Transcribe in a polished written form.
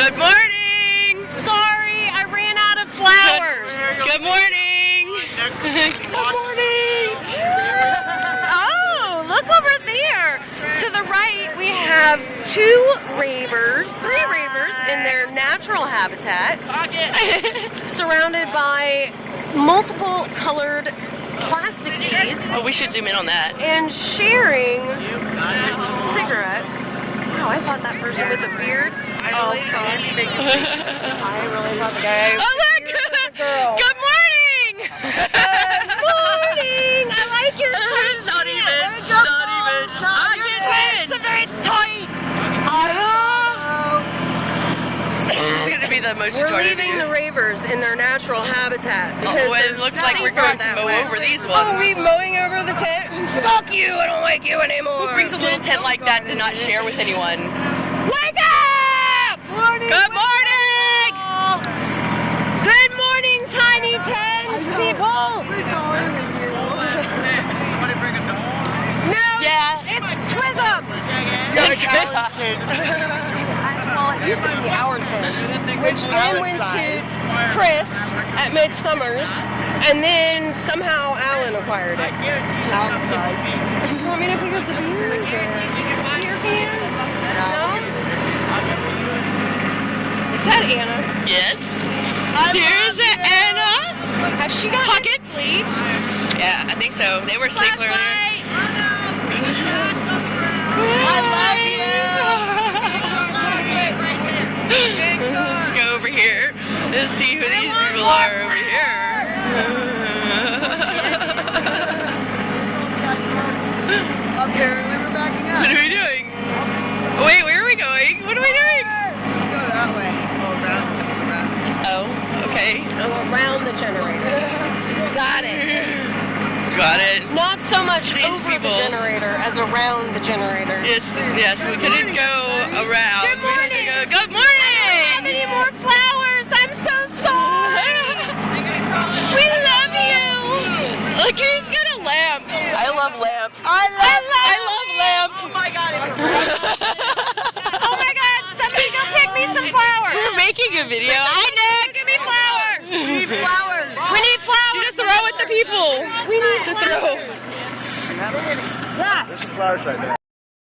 Good morning! Sorry, I ran out of flowers. Good morning! Good morning! Oh, look over there. To the right, we have three ravers in their natural habitat, surrounded by multiple colored plastic beads, Oh, we should zoom in on that. and sharing cigarettes. Wow, I thought that person with a beard. I really thought the guy. Oh, look! Girl. Good morning! Morning! I like your shirt. Not even. Not even. I get It's a very tight. This is going to be the most We're retarded leaving video. the ravers in their natural habitat. Oh, because it there's looks like we're nothing going to that mow way. over these Oh, ones. we mowing over the tent? Fuck you, I don't like you anymore. Who brings a little tent like that to not share with anyone? Wake up! Morning. Good morning! Good morning, tiny tent people. No, Yeah. it's Twism. It's good. Well, it used to be our tent, which then went to Chris at Midsummer's, and then somehow Alan acquired it. Outside. You want me to pick up the beer? Beer can? No? Is that Anna? Yes. Here's Anna. Has she got Pockets? sleep? Yeah, I think so. They were asleep earlier. I love Let's go over here and see who these people are over here. Up here, we were backing up. What are we doing? Oh, wait, where are we going? What are we doing? Go that way. Oh, around. Oh, okay. Around the generator. Got it. Got it. Not so much These over people. the generator as around the generator. Yes, we couldn't go around. Good morning. We had to go, good morning! Have any more flowers? I'm so sorry. We love you. Look, he's got a lamp. I love lamp. I love lamp. Oh my god, Oh my God! Somebody go pick me some flowers. We're making a video. Hi, Nick! Give me flowers. we need flowers. We need flowers. To throw at the people. We need To throw. There's some flowers right there.